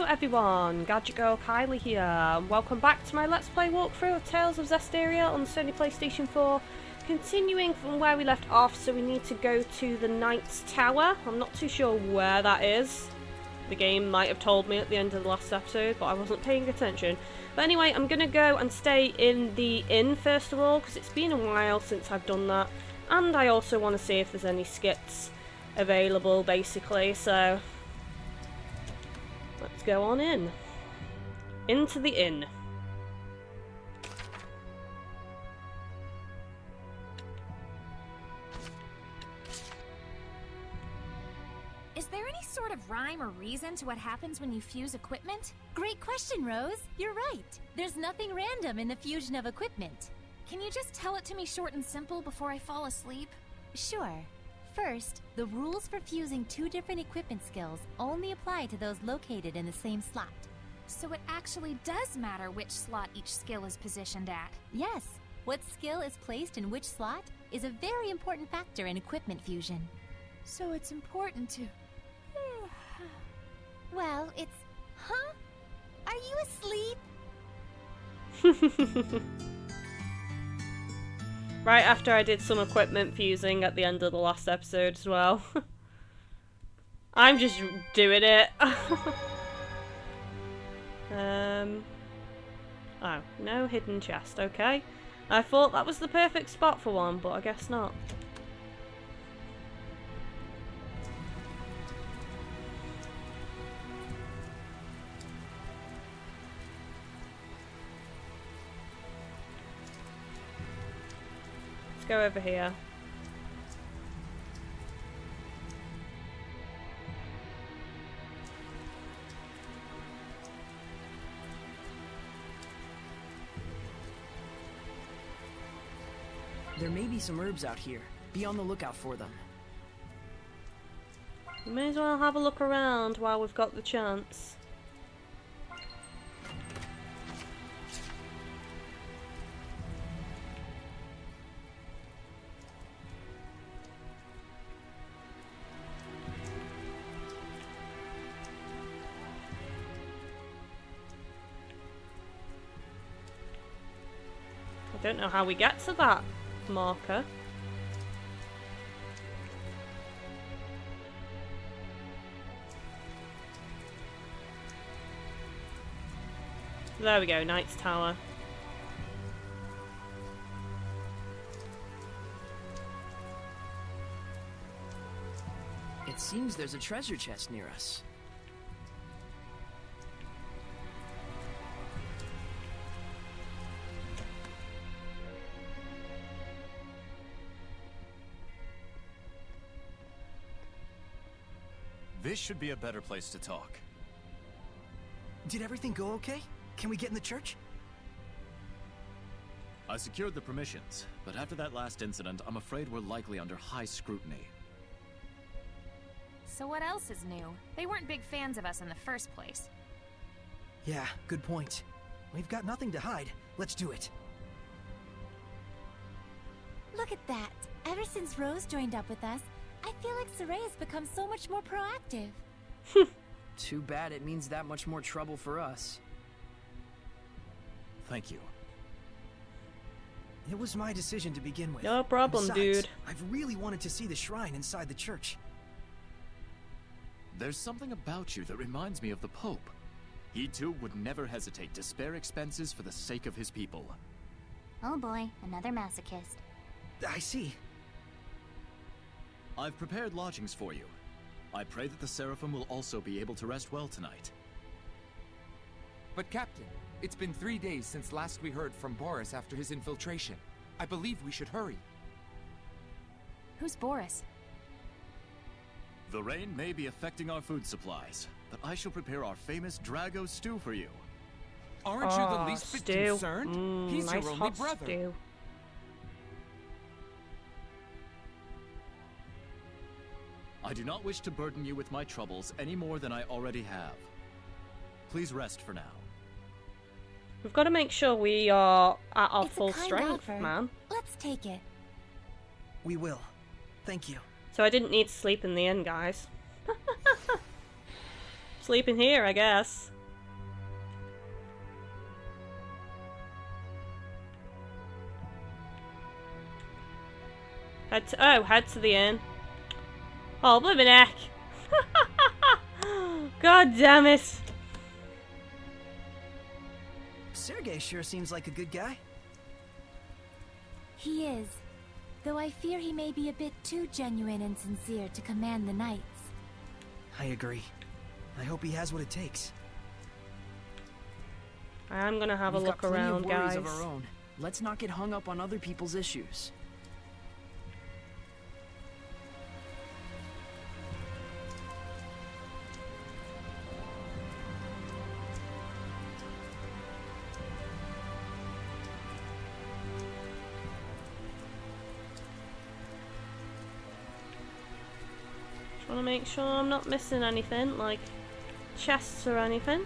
everyone, GadgetGirlKylie here, and welcome back to my Let's Play walkthrough of Tales of Zestiria on Sony PlayStation 4. Continuing from where we left off, so we need to go to the Knight's Tower. I'm not too sure where that is. The game might have told me at the end of the last episode, but I wasn't paying attention. But anyway, I'm going to go and stay in the inn first of all, because it's been a while since I've done that. And I also want to see if there's any skits available, basically, so let's go on in. Into the inn. Is there any sort of rhyme or reason to what happens when you fuse equipment? Great question, Rose. You're right. There's nothing random in the fusion of equipment. Can you just tell it to me short and simple before I fall asleep? Sure. First, the rules for fusing two different equipment skills only apply to those located in the same slot. So it actually does matter which slot each skill is positioned at. Yes, what skill is placed in which slot is a very important factor in equipment fusion. So it's important to... Well, it's... Huh? Are you asleep? Right after I did some equipment fusing at the end of the last episode as well. I'm just doing it. Oh, no hidden chest, okay. I thought that was the perfect spot for one, but I guess not. Let's go over here. There may be some herbs out here. Be on the lookout for them. We may as well have a look around while we've got the chance. I don't know how we get to that marker. There we go, Knight's Tower. It seems there's a treasure chest near us. This should be a better place to talk. Did everything go okay? Can we get in the church? I secured the permissions, but after that last incident, I'm afraid we're likely under high scrutiny. So what else is new? They weren't big fans of us in the first place. Yeah, good point. We've got nothing to hide. Let's do it. Look at that. Ever since Rose joined up with us, I feel like Sorey has become so much more proactive. Too bad it means that much more trouble for us. Thank you. It was my decision to begin with. No problem, Besides, dude. I've really wanted to see the shrine inside the church. There's something about you that reminds me of the Pope. He too would never hesitate to spare expenses for the sake of his people. Oh boy, another masochist. I see. I've prepared lodgings for you. I pray that the Seraphim will also be able to rest well tonight. But Captain, it's been 3 days since last we heard from Boris after his infiltration. I believe we should hurry. Who's Boris? The rain may be affecting our food supplies, but I shall prepare our famous Drago stew for you. Aren't you the least bit stew. concerned? He's Nice your only hot brother. stew. I do not wish to burden you with my troubles any more than I already have. Please rest for now. We've got to make sure we are at our It's a full kind strength, offer. man. Let's take it. We will. Thank you. So I didn't need to sleep in the inn, guys. Sleep in here, I guess. Head to the inn. Oh, blimmin' heck. God damn it. Sergei sure seems like a good guy. He is, though I fear he may be a bit too genuine and sincere to command the knights. I agree. I hope he has what it takes. I'm gonna have a We've look got plenty around, of worries guys. of our own. Let's not get hung up on other people's issues. Just wanna make sure I'm not missing anything, like chests or anything.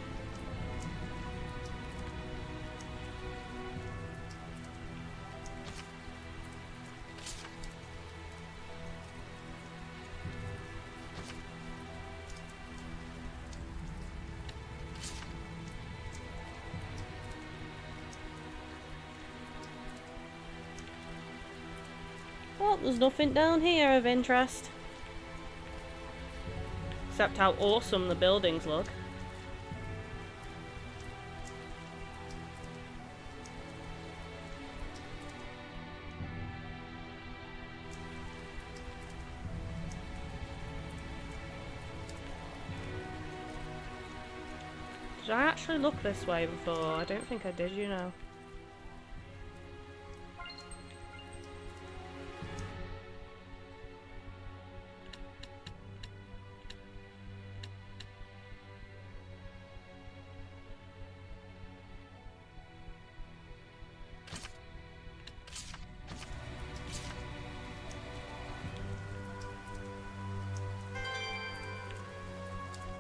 Well, there's nothing down here of interest. Except how awesome the buildings look. Did I actually look this way before? I don't think I did, you know.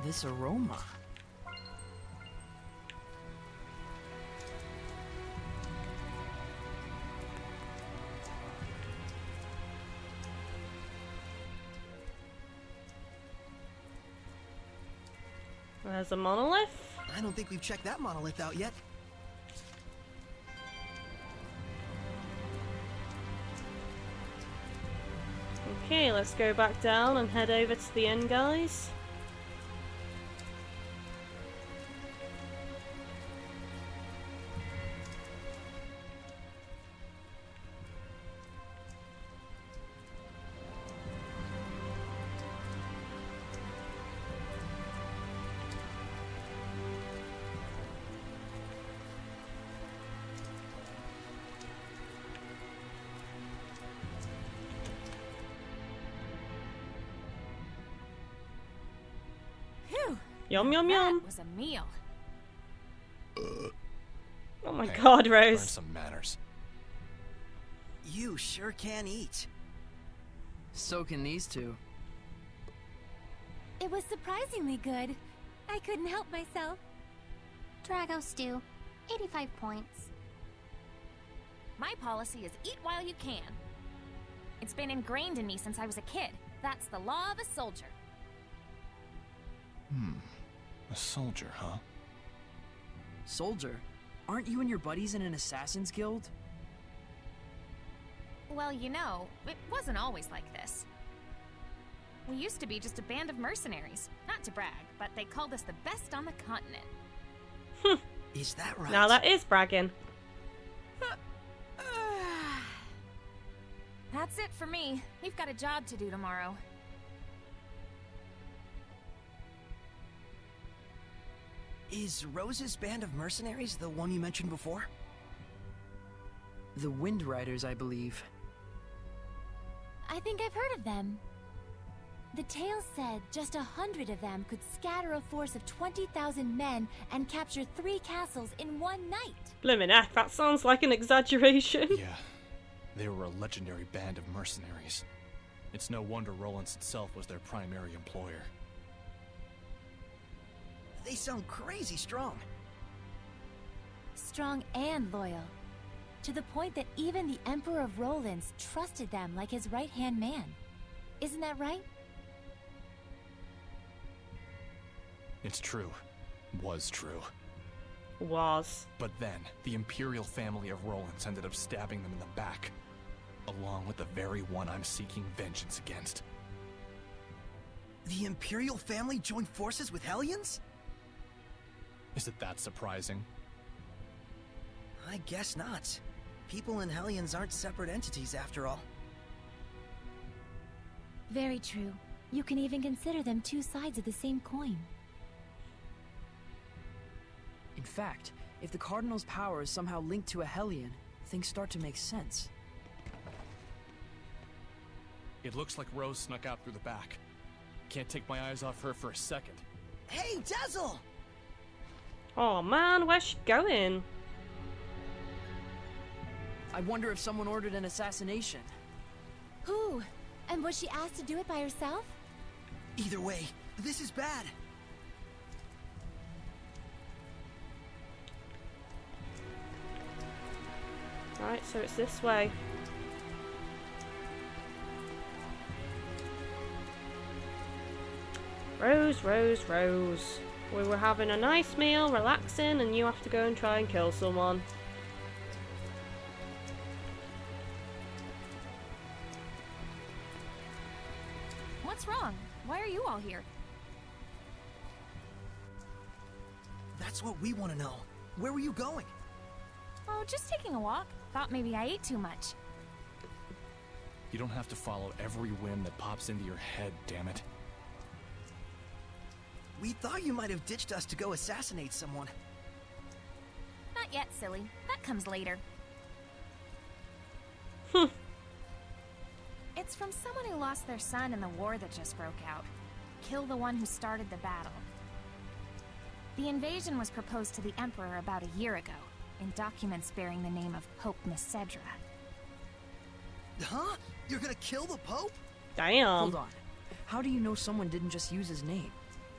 This aroma. There's a monolith. I don't think we've checked that monolith out yet. Okay, let's go back down and head over to the end, guys. Yum yum yum. That was a meal. Oh my Hey, god, learn Rose. some manners. You sure can eat. So can these two. It was surprisingly good. I couldn't help myself. Drago stew, 85 points. My policy is eat while you can. It's been ingrained in me since I was a kid. That's the law of a soldier. A soldier, huh? Soldier? Aren't you and your buddies in an assassin's guild? Well, you know, it wasn't always like this. We used to be just a band of mercenaries. Not to brag, but they called us the best on the continent. Is that right? Now that is bragging. That's it for me. We've got a job to do tomorrow. Is Rose's band of mercenaries the one you mentioned before? The Wind Riders, I believe. I think I've heard of them. The tale said just 100 of them could scatter a force of 20,000 men and capture 3 castles in one night. Blimmin' heck, that sounds like an exaggeration. Yeah. They were a legendary band of mercenaries. It's no wonder Roland itself was their primary employer. They sound crazy strong. Strong and loyal. To the point that even the Emperor of Roland's trusted them like his right-hand man. Isn't that right? It's true. Was true. Was. But then, the Imperial family of Roland ended up stabbing them in the back. along with the very one I'm seeking vengeance against. The Imperial family joined forces with Hellions? Is it that surprising? I guess not. People and Hellions aren't separate entities after all. Very true. You can even consider them two sides of the same coin. In fact, if the Cardinal's power is somehow linked to a Hellion, things start to make sense. It looks like Rose snuck out through the back. Can't take my eyes off her for a second. Hey, Dazzle! Oh man, where's she going? I wonder if someone ordered an assassination. Who? And was she asked to do it by herself? Either way, this is bad. Right, so it's this way. Rose, Rose, Rose. We were having a nice meal, relaxing, and you have to go and try and kill someone. What's wrong? Why are you all here? That's what we want to know. Where were you going? Oh, just taking a walk. Thought maybe I ate too much. You don't have to follow every whim that pops into your head, damn it. We thought you might have ditched us to go assassinate someone. Not yet, silly. That comes later. It's from someone who lost their son in the war that just broke out. Kill the one who started the battle. The invasion was proposed to the Emperor about a year ago, in documents bearing the name of Pope Nisedra. Huh? You're gonna kill the Pope? Damn. Hold on. How do you know someone didn't just use his name?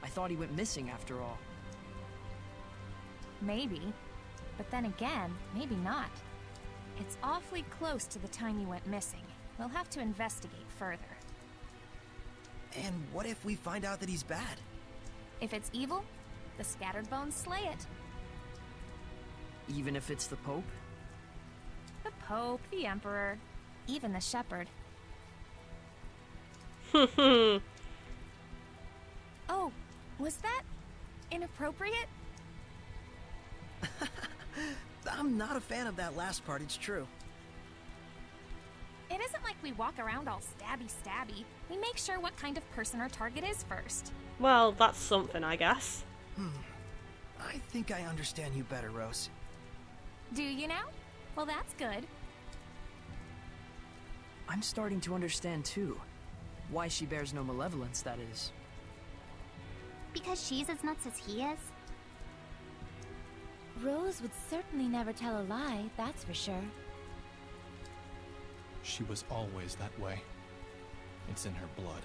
I thought he went missing after all. Maybe. But then again, maybe not. It's awfully close to the time he went missing. We'll have to investigate further. And what if we find out that he's bad? If it's evil, the Scattered Bones slay it. Even if it's the Pope? The Pope, the Emperor, even the Sheperd. Oh, was that inappropriate? I'm not a fan of that last part, it's true. It isn't like we walk around all stabby-stabby. We make sure what kind of person our target is first. Well, that's something, I guess. I think I understand you better, Rose. Do you now? Well, that's good. I'm starting to understand too. Why she bears no malevolence, that is. Because she's as nuts as he is? Rose would certainly never tell a lie, that's for sure. She was always that way. It's in her blood.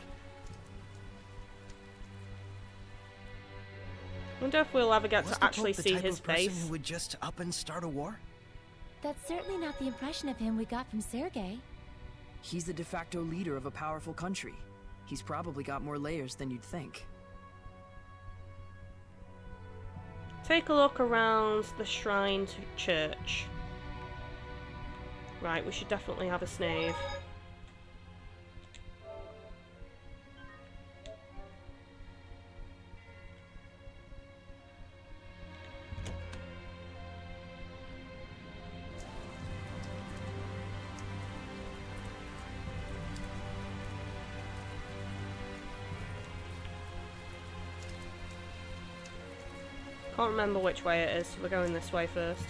Wonder if we'll ever get Was to the actually Pope the see type his of person face. who would just up and start a war? That's certainly not the impression of him we got from Sergei. He's the de facto leader of a powerful country. He's probably got more layers than you'd think. Take a look around the shrine to church. Right, we should definitely have a snave. Can't remember which way it is, so we're going this way first.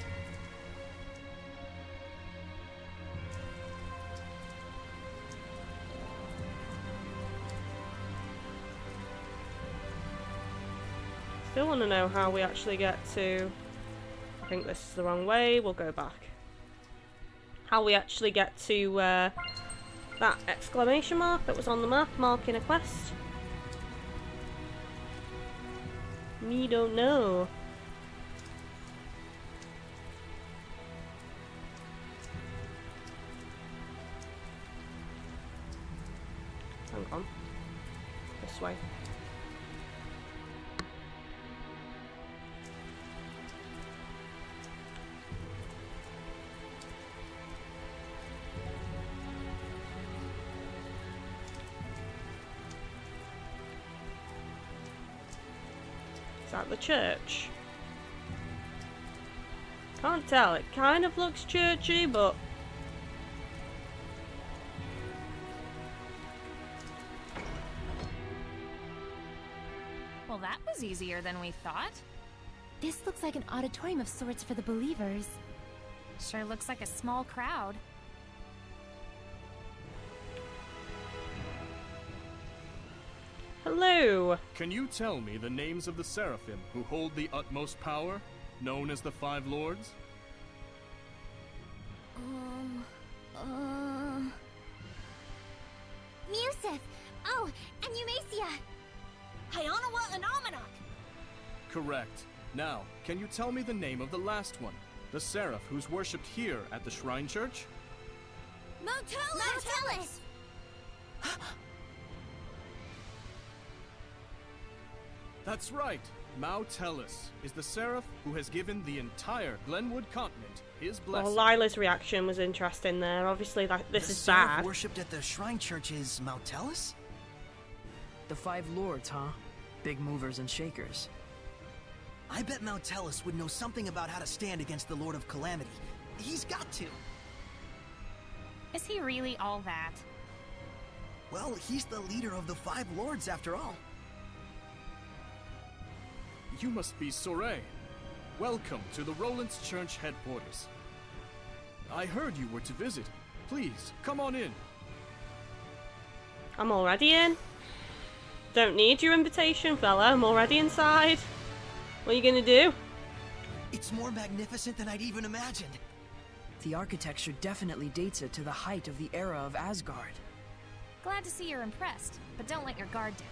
Still want to know how we actually get to... I think this is the wrong way, we'll go back. How we actually get to that exclamation mark that was on the map, marking a quest. We don't know. Hang on. This way. that the church? Can't tell. It kind of looks churchy, but... Well, that was easier than we thought. This looks like an auditorium of sorts for the believers. Sure looks like a small crowd. Hello. Can you tell me the names of the Seraphim who hold the utmost power, known as the Five Lords? Museth! Oh, and Eumacia! Hyanawa and Almanac! Correct. Now, can you tell me the name of the last one? The Seraph who's worshipped here at the Shrine Church? Malevolence! That's right. Malevolence is the Seraph who has given the entire Glenwood continent his blessing. Well, Lailah's reaction was interesting there. Obviously, this is Seraph bad. worshipped at the Shrine Church is Malevolence? The Five Lords, huh? Big movers and shakers. I bet Malevolence would know something about how to stand against the Lord of Calamity. He's got to. Is he really all that? Well, he's the leader of the Five Lords after all. You must be Sorey. Welcome to the Roland's Church headquarters. I heard you were to visit. Please, come on in. I'm already in. Don't need your invitation, fella. I'm already inside. What are you gonna do? It's more magnificent than I'd even imagined. The architecture definitely dates it to the height of the era of Asgard. Glad to see you're impressed, but don't let your guard down.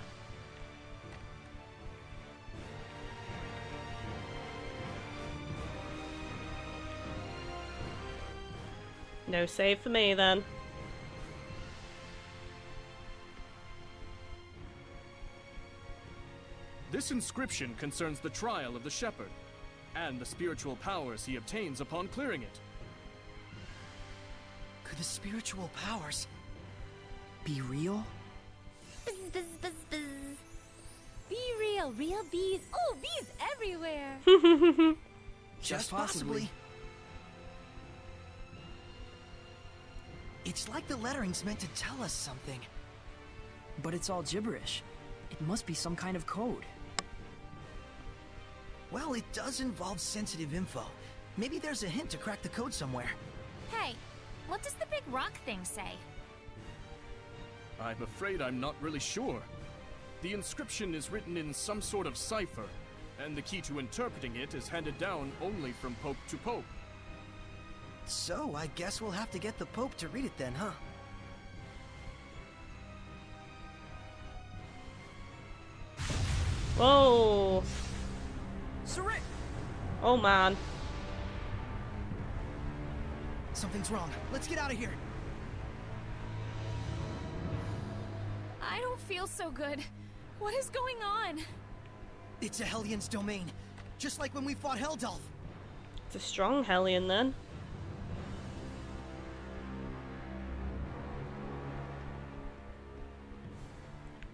No save for me, then. This inscription concerns the trial of the Sheperd, and the spiritual powers he obtains upon clearing it. Could the spiritual powers be real? Buzz, buzz, buzz, buzz. Be real, real bees. Oh, bees everywhere. Just possibly. It's like the lettering's meant to tell us something. But it's all gibberish. It must be some kind of code. Well, it does involve sensitive info. Maybe there's a hint to crack the code somewhere. Hey, what does the big rock thing say? I'm afraid I'm not really sure. The inscription is written in some sort of cipher, and the key to interpreting it is handed down only from Pope to Pope. So, I guess we'll have to get the Pope to read it then, huh? Whoa. Sorey! Oh, man. Something's wrong. Let's get out of here. I don't feel so good. What is going on? It's a Hellions domain. Just like when we fought Heldalf. It's a strong Hellion, then.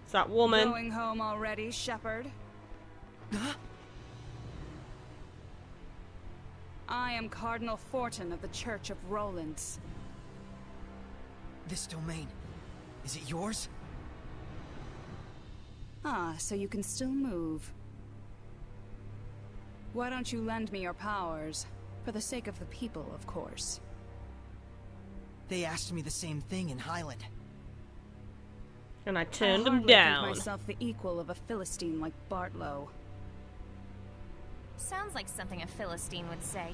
It's that woman. Going home already, Sheperd? Huh? I am Cardinal Forton of the Church of Roland's. This domain, is it yours? Ah, so you can still move. Why don't you lend me your powers? For the sake of the people, of course. They asked me the same thing in Highland. And I turned I him hardly down. think myself the equal of a Philistine like Bartlow. Sounds like something a Philistine would say.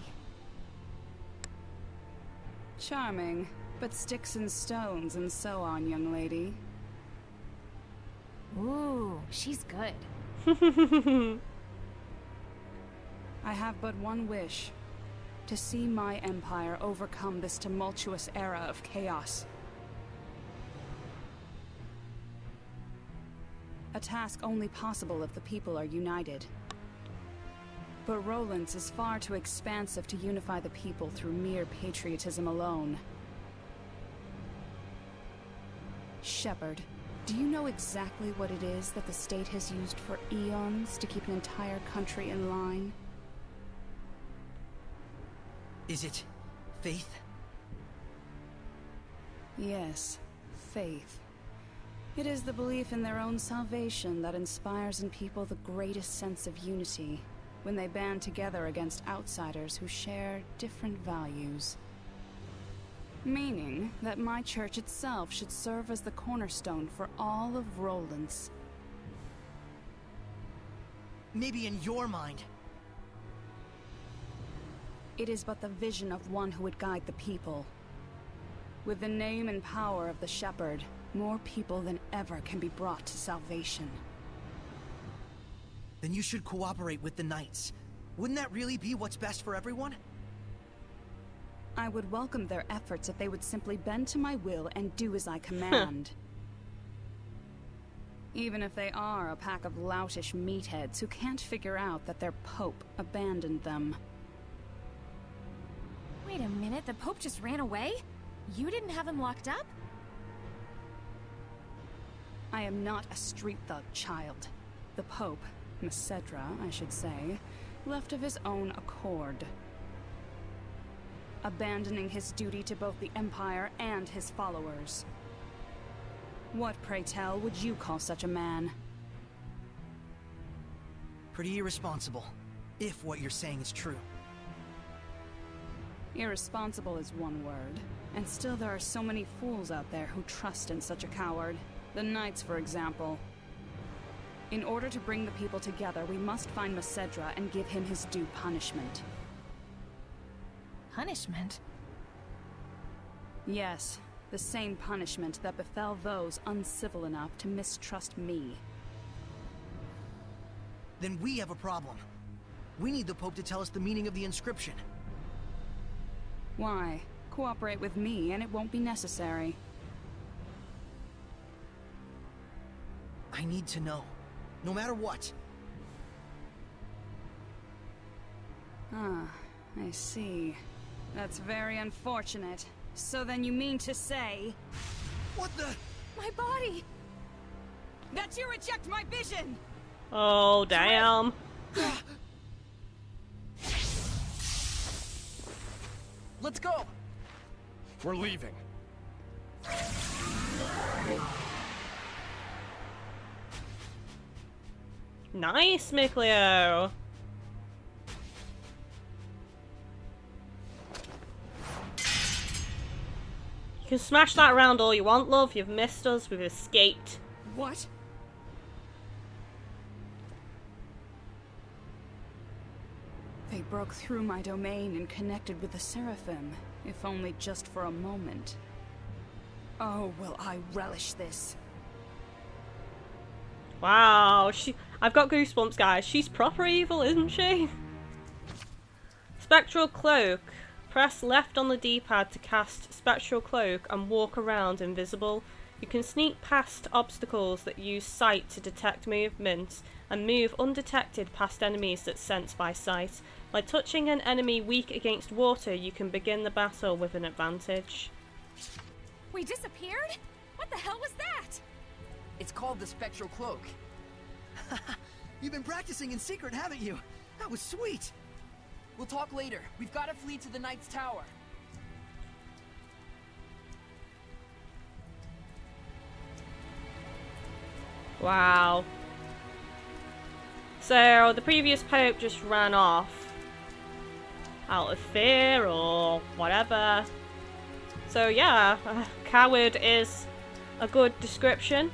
Charming, but sticks and stones and so on, young lady. Ooh, she's good. I have but one wish. To see my empire overcome this tumultuous era of chaos. A task only possible if the people are united. But Roland's is far too expansive to unify the people through mere patriotism alone. Sheperd, Do you know exactly what it is that the state has used for eons to keep an entire country in line? Is it faith? Yes, faith. It is the belief in their own salvation that inspires in people the greatest sense of unity when they band together against outsiders who share different values. Meaning that my church itself should serve as the cornerstone for all of Roland's. Maybe in your mind. It is but the vision of one who would guide the people. With the name and power of the Sheperd, more people than ever can be brought to salvation. Then you should cooperate with the Knights. Wouldn't that really be what's best for everyone? I would welcome their efforts if they would simply bend to my will and do as I command. Even if they are a pack of loutish meatheads who can't figure out that their Pope abandoned them. Wait a minute, the Pope just ran away? You didn't have him locked up? I am not a street thug, child. The Pope, Macedra, I should say, left of his own accord. Abandoning his duty to both the Empire and his followers. What, pray tell, would you call such a man? Pretty irresponsible, if what you're saying is true. Irresponsible is one word, and still there are so many fools out there who trust in such a coward. The Knights, for example. In order to bring the people together, we must find Macedra and give him his due punishment. Punishment? Yes, the same punishment that befell those uncivil enough to mistrust me. Then we have a problem. We need the Pope to tell us the meaning of the inscription. Why? Cooperate with me and it won't be necessary. I need to know. No matter what. Ah, I see. That's very unfortunate. So then you mean to say... What the... My body! That you reject my vision! Oh, damn. Let's go! We're leaving. Nice, Mikleo. You can smash that around all you want, love. You've missed us. We've escaped. What? They broke through my domain and connected with the Seraphim, if only just for a moment. Oh, will I relish this. Wow, I've got goosebumps, guys. She's proper evil, isn't she? Spectral Cloak. Press left on the D-pad to cast Spectral Cloak and walk around invisible. You can sneak past obstacles that use sight to detect movements and move undetected past enemies that sense by sight. By touching an enemy weak against water, you can begin the battle with an advantage. We disappeared? What the hell was that? It's called the Spectral Cloak. You've been practicing in secret, haven't you? That was sweet! We'll talk later. We've got to flee to the Knight's Tower. Wow. So, the previous Pope just ran off. Out of fear or whatever. So yeah, coward is a good description.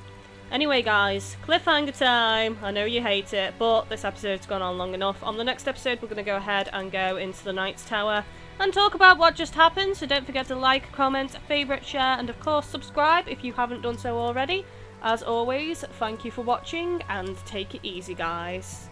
Anyway guys, cliffhanger time. I know you hate it, but this episode's gone on long enough. On the next episode we're going to go ahead and go into the Knight's Tower and talk about what just happened. So don't forget to like, comment, favourite, share, and of course subscribe if you haven't done so already. As always, thank you for watching and take it easy guys.